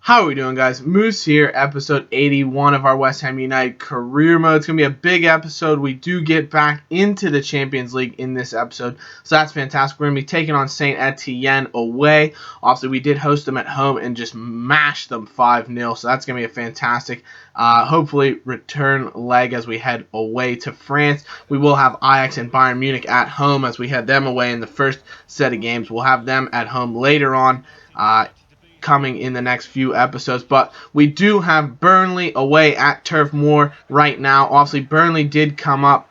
How are we doing, guys? Moose here, episode 81 of our West Ham United career mode. It's going to be a big episode. We do get back into the Champions League in this episode, so that's fantastic. We're going to be taking on St. Etienne away. Obviously, we did host them at home and just mashed them 5-0, so that's going to be a fantastic, hopefully, return leg as we head away to France. We will have Ajax and Bayern Munich at home as we head them away in the first set of games. We'll have them at home later on, coming in the next few episodes, but we do have Burnley away at Turf Moor right now. Obviously, Burnley did come up.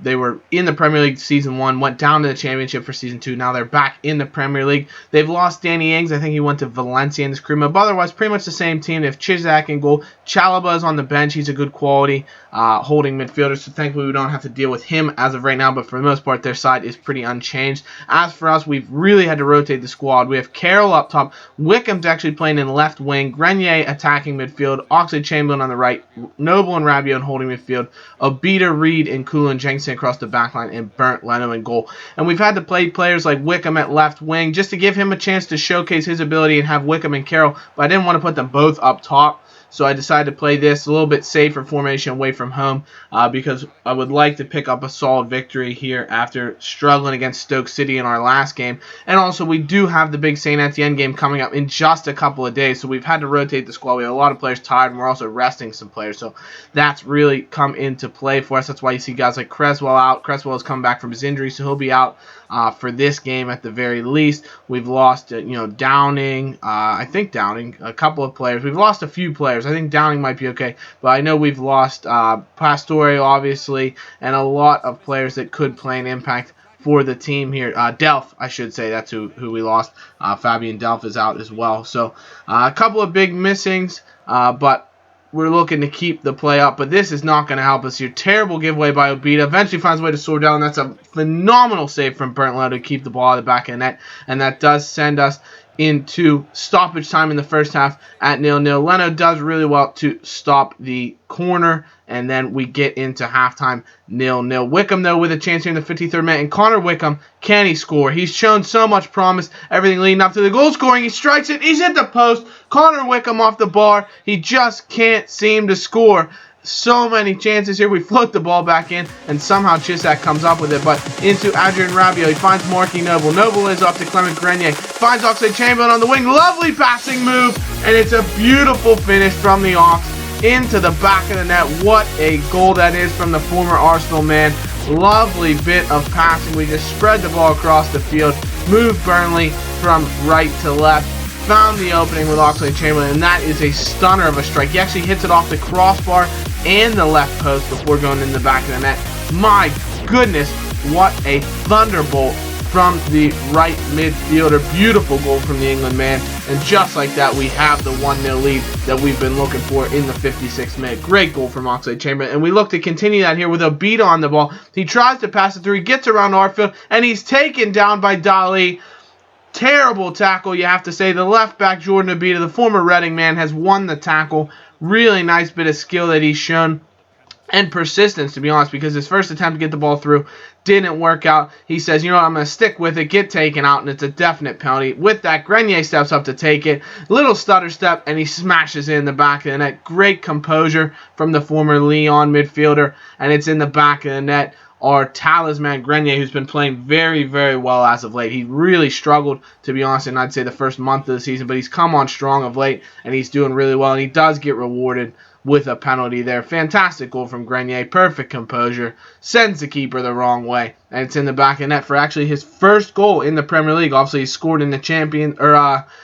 They were in the Premier League Season 1, went down to the Championship for Season 2. Now they're back in the Premier League. They've lost Danny Ings. I think he went to Valencia in this career mode, but otherwise pretty much the same team. They have Chisak in goal. Chalobah is on the bench. He's a good quality holding midfielder, so thankfully we don't have to deal with him as of right now, but for the most part their side is pretty unchanged. As for us, we've really had to rotate the squad. We have Carroll up top. Wickham's actually playing in left wing. Grenier attacking midfield. Oxlade-Chamberlain on the right. Noble and Rabiot in holding midfield. Obita, Reed, and Kulu and Jenkinson across the backline, and Burnt Leno in goal. And we've had to play players like Wickham at left wing just to give him a chance to showcase his ability and have Wickham and Carroll, but I didn't want to put them both up top. So I decided to play this a little bit safer formation away from home because I would like to pick up a solid victory here after struggling against Stoke City in our last game. And also we do have the big St. Etienne game coming up in just a couple of days. So we've had to rotate the squad. We have a lot of players tired, and we're also resting some players. So that's really come into play for us. That's why you see guys like Cresswell out. Cresswell has come back from his injury, so he'll be out for this game at the very least. We've lost, Downing. I think Downing, a couple of players. We've lost a few players. I think Downing might be okay, but I know we've lost Pastore, obviously, and a lot of players that could play an impact for the team here. Delph, I should say, that's who we lost. Fabian Delph is out as well. So a couple of big missings, but we're looking to keep the play up, but this is not going to help us here. Terrible giveaway by Obita. Eventually finds a way to slow down. That's a phenomenal save from Burnt Leno to keep the ball at the back of the net, and that does send us into stoppage time in the first half at 0-0. Leno does really well to stop the corner, and then we get into halftime 0-0. Wickham, though, with a chance here in the 53rd minute, and Connor Wickham, can he score? He's shown so much promise, everything leading up to the goal scoring. He strikes it, he's hit the post. Connor Wickham off the bar. He just can't seem to score. So many chances here. We float the ball back in, and somehow Chisak comes up with it, but into Adrian Rabiot. He finds Marky Noble. Noble is up to Clement Grenier. Finds Oxlade-Chamberlain on the wing. Lovely passing move, and it's a beautiful finish from the Ox into the back of the net. What a goal that is from the former Arsenal man. Lovely bit of passing. We just spread the ball across the field, moved Burnley from right to left, found the opening with Oxlade-Chamberlain, and that is a stunner of a strike. He actually hits it off the crossbar and the left post before going in the back of the net. My goodness, what a thunderbolt from the right midfielder. Beautiful goal from the England man, and just like that, we have the 1-0 lead that we've been looking for in the 56th minute. Great goal from Oxlade-Chamberlain, and we look to continue that here with Obita on the ball. He tries to pass it through, he gets around Arfield, and he's taken down by Dali. Terrible tackle, you have to say. The left back, Jordan Obita, the former Reading man, has won the tackle. Really nice bit of skill that he's shown, and persistence, to be honest, because his first attempt to get the ball through didn't work out. He says, you know what, I'm going to stick with it, get taken out, and it's a definite penalty. With that, Grenier steps up to take it. Little stutter step, and he smashes it in the back of the net. Great composure from the former Lyon midfielder, and it's in the back of the net. Our talisman Grenier, who's been playing very, very well as of late. He really struggled, to be honest, and I'd say the first month of the season, but he's come on strong of late, and he's doing really well, and he does get rewarded with a penalty there. Fantastic goal from Grenier. Perfect composure. Sends the keeper the wrong way, and it's in the back of the net for actually his first goal in the Premier League. Obviously, he scored in the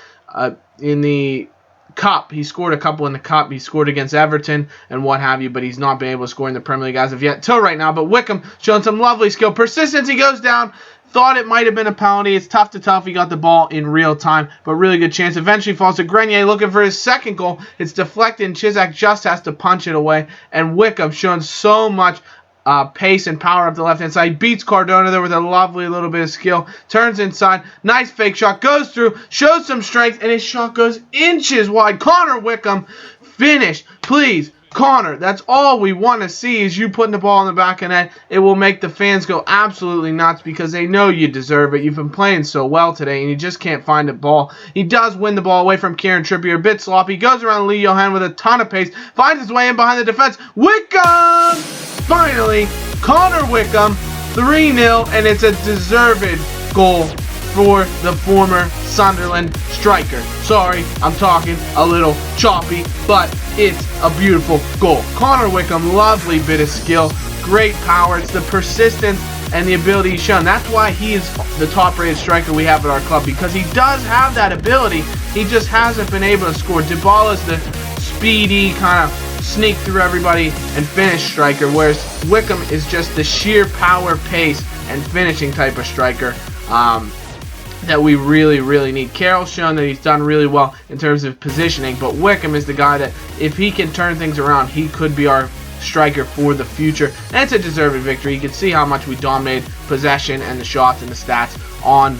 in the Cup. He scored a couple in the Cup. He scored against Everton and what have you, but he's not been able to score in the Premier League as of yet till right now. But Wickham showing some lovely skill. Persistence, he goes down. Thought it might have been a penalty. It's tough to tell if he got the ball in real time, but really good chance. Eventually falls to Grenier looking for his second goal. It's deflected, and Chisak just has to punch it away. And Wickham showing so much pace and power up the left-hand side. He beats Cardona there with a lovely little bit of skill. Turns inside. Nice fake shot. Goes through. Shows some strength, and his shot goes inches wide. Connor Wickham finished. Please Connor, that's all we want to see is you putting the ball in the back of net. It will make the fans go absolutely nuts because they know you deserve it. You've been playing so well today, and you just can't find the ball. He does win the ball away from Kieran Trippier. A bit sloppy. Goes around Lee Johan with a ton of pace. Finds his way in behind the defense. Wickham! Finally, Connor Wickham, 3-0, and it's a deserved goal for the former Sunderland striker. Sorry, I'm talking a little choppy, but it's a beautiful goal. Connor Wickham, lovely bit of skill, great power. It's the persistence and the ability he's shown. That's why he is the top-rated striker we have at our club, because he does have that ability. He just hasn't been able to score. Dybala's the speedy kind of sneak through everybody and finish striker, whereas Wickham is just the sheer power, pace, and finishing type of striker that we really, really need. Carroll's shown that he's done really well in terms of positioning, but Wickham is the guy that, if he can turn things around, he could be our striker for the future. And it's a deserved victory. You can see how much we dominated possession and the shots and the stats on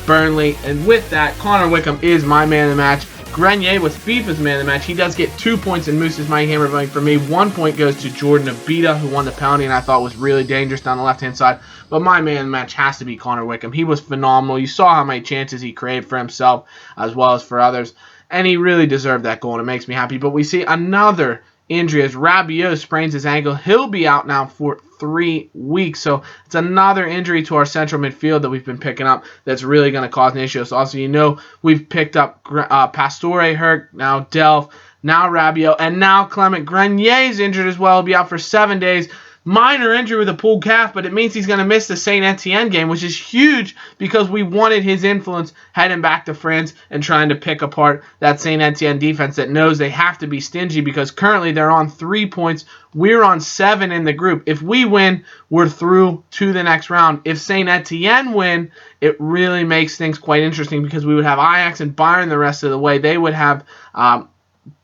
Burnley. And with that, Connor Wickham is my man of the match. Grenier was FIFA's man of the match. He does get 2 points in Moose's Mighty Hammer voting for me. 1 point goes to Jordan Abita, who won the penalty and I thought was really dangerous down the left-hand side. But my man of the match has to be Connor Wickham. He was phenomenal. You saw how many chances he created for himself as well as for others. And he really deserved that goal, and it makes me happy. But we see another injury as Rabiot sprains his ankle. He'll be out now for 3 weeks. So it's another injury to our central midfield that we've been picking up that's really going to cause an issue. So also, you know, we've picked up Pastore hurt, now Delph, now Rabiot, and now Clement Grenier's injured as well. He'll be out for 7 days. Minor injury with a pulled calf, but it means he's going to miss the Saint Etienne game, which is huge because we wanted his influence heading back to France and trying to pick apart that Saint Etienne defense that knows they have to be stingy because currently they're on 3 points. We're on 7 in the group. If we win, we're through to the next round. If Saint Etienne win, it really makes things quite interesting because we would have Ajax and Bayern the rest of the way. They would have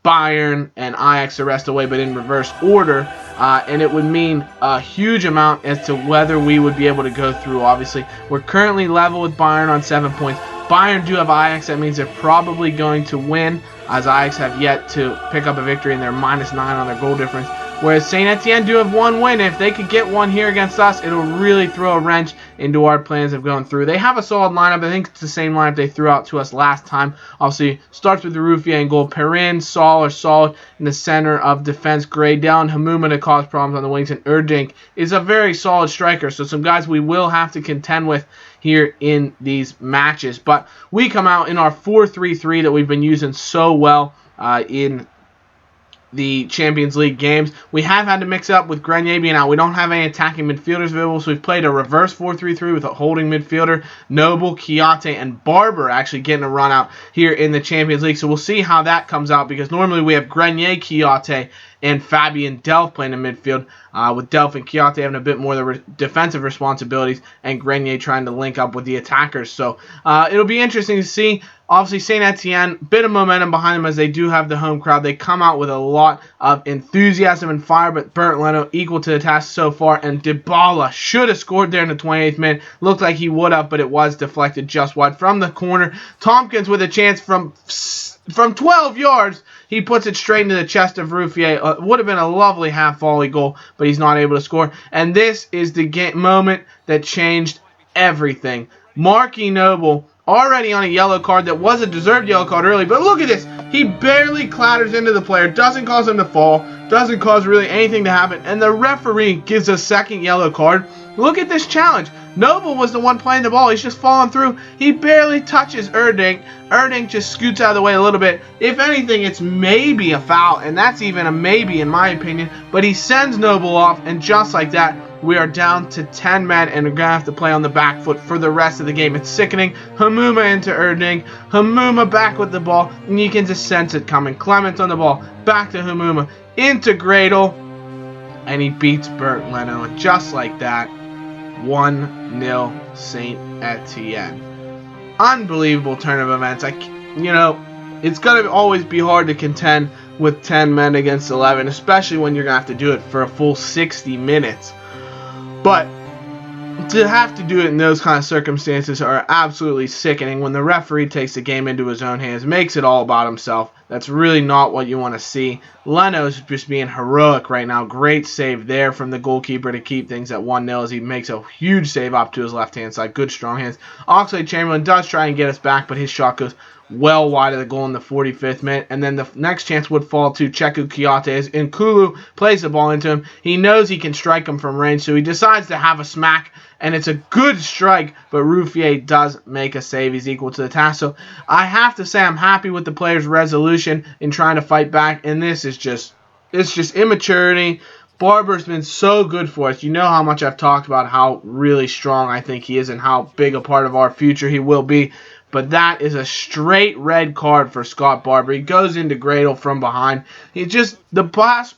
Bayern and Ajax the rest of the way, but in reverse order. And it would mean a huge amount as to whether we would be able to go through, obviously. We're currently level with Bayern on 7 points. Bayern do have Ajax. That means they're probably going to win, as Ajax have yet to pick up a victory, and they're -9 on their goal difference. Whereas Saint Etienne do have 1 win. If they could get 1 here against us, it'll really throw a wrench into our plans of going through. They have a solid lineup. I think it's the same lineup they threw out to us last time. Obviously, starts with the Ruffier in goal. Perrin, Saul are solid in the center of defense. Graydell and Hamuma to cause problems on the wings. And Erdink is a very solid striker. So some guys we will have to contend with here in these matches. But we come out in our 4-3-3 that we've been using so well in the Champions League games. We have had to mix up with Grenier being out. We don't have any attacking midfielders available, so we've played a reverse 4-3-3 with a holding midfielder. Noble, Chiate, and Barber actually getting a run out here in the Champions League. So we'll see how that comes out because normally we have Grenier, Chiate, and Fabian Delph playing in midfield, with Delph and Chiate having a bit more of the defensive responsibilities and Grenier trying to link up with the attackers. So it'll be interesting to see. Obviously, Saint Etienne, bit of momentum behind them as they do have the home crowd. They come out with a lot of enthusiasm and fire, but Bernd Leno equal to the task so far. And Dybala should have scored there in the 28th minute. Looked like he would have, but it was deflected just wide from the corner. Tompkins with a chance from 12 yards. He puts it straight into the chest of Ruffier. Would have been a lovely half-volley goal, but he's not able to score. And this is the moment that changed everything. Marky Noble already on a yellow card that was a deserved yellow card early, but look at this. He barely clatters into the player, doesn't cause him to fall, doesn't cause really anything to happen, and the referee gives a second yellow card. Look at this challenge. Noble was the one playing the ball. He's just falling through. He barely touches Erdink. Erdink just scoots out of the way a little bit. If anything, it's maybe a foul, and that's even a maybe in my opinion, but he sends Noble off, and just like that, we are down to 10 men, and we're going to have to play on the back foot for the rest of the game. It's sickening. Hamuma into Erdink. Hamuma back with the ball, and you can just sense it coming. Clement on the ball. Back to Hamuma. Into Gradle. And he beats Bernd Leno. And just like that, 1-0 Saint Etienne. Unbelievable turn of events. It's going to always be hard to contend with 10 men against 11, especially when you're going to have to do it for a full 60 minutes. But to have to do it in those kind of circumstances are absolutely sickening when the referee takes the game into his own hands, makes it all about himself. That's really not what you want to see. Leno's just being heroic right now. Great save there from the goalkeeper to keep things at 1-0 as he makes a huge save up to his left-hand side. Good strong hands. Oxlade-Chamberlain does try and get us back, but his shot goes well wide of the goal in the 45th minute. And then the next chance would fall to Cheku Kiyate as Nkulu plays the ball into him. He knows he can strike him from range, so he decides to have a smack. And it's a good strike, but Ruffier does make a save. He's equal to the task. So I have to say I'm happy with the player's resolution in trying to fight back. And this is just immaturity. Barber's been so good for us. You know how much I've talked about how really strong I think he is and how big a part of our future he will be. But that is a straight red card for Scott Barber. He goes into Gradle from behind. He just the pass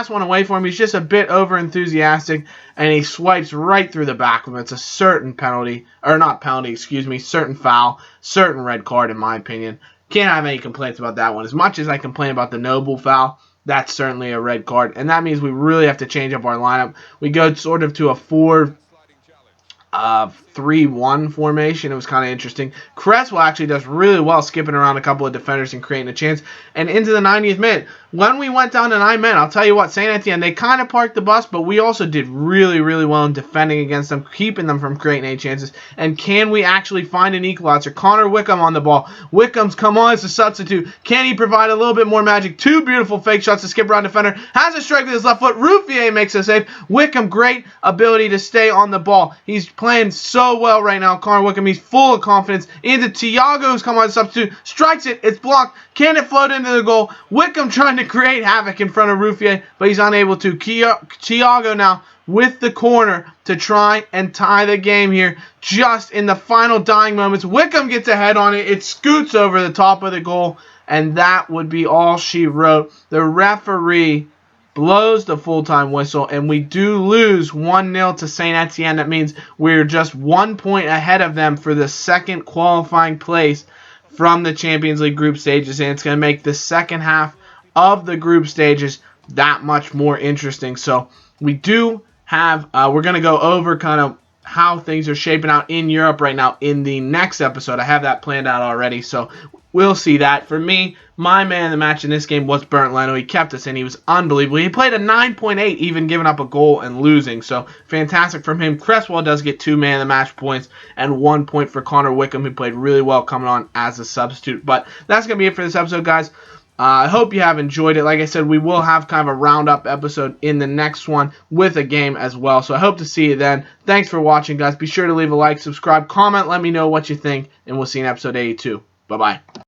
went away for him. He's just a bit over enthusiastic, and he swipes right through the back of him. It's a certain penalty, or not penalty, excuse me, certain foul, certain red card in my opinion. Can't have any complaints about that one. As much as I complain about the Noble foul, that's certainly a red card, and that means we really have to change up our lineup. We go sort of to a 4-3-1 formation. It was kind of interesting. Cresswell actually does really well skipping around a couple of defenders and creating a chance. And into the 90th minute, when we went down to 9 men, I'll tell you what, St. Etienne, they kind of parked the bus, but we also did really, really well in defending against them, keeping them from creating any chances. And can we actually find an equalizer? Connor Wickham on the ball. Wickham's come on as a substitute. Can he provide a little bit more magic? 2 beautiful fake shots to skip around defender. Has a strike with his left foot. Ruffier makes a save. Wickham, great ability to stay on the ball. He's playing so well right now. Connor Wickham, he's full of confidence. Into Thiago, who's come on as a substitute. Strikes it. It's blocked. Can it float into the goal? Wickham trying to create havoc in front of Ruffier, but he's unable to. Thiago now with the corner to try and tie the game here. Just in the final dying moments, Wickham gets a head on it. It scoots over the top of the goal, and that would be all she wrote. The referee blows the full-time whistle, and we do lose 1-0 to St. Etienne. That means we're just 1 point ahead of them for the second qualifying place from the Champions League group stages, and it's going to make the second half of the group stages that much more interesting. So we do have, we're going to go over kind of how things are shaping out in Europe right now in the next episode. I have that planned out already, so we'll see that. For me, my man of the match in this game was Bernd Leno. He kept us in. He was unbelievable. He played a 9.8, even giving up a goal and losing. So fantastic from him. Cresswell does get 2 man of the match points and 1 point for Connor Wickham, who played really well coming on as a substitute. But that's going to be it for this episode, guys. I hope you have enjoyed it. Like I said, we will have kind of a roundup episode in the next one with a game as well. So I hope to see you then. Thanks for watching, guys. Be sure to leave a like, subscribe, comment, let me know what you think, and we'll see you in episode 82. Bye-bye.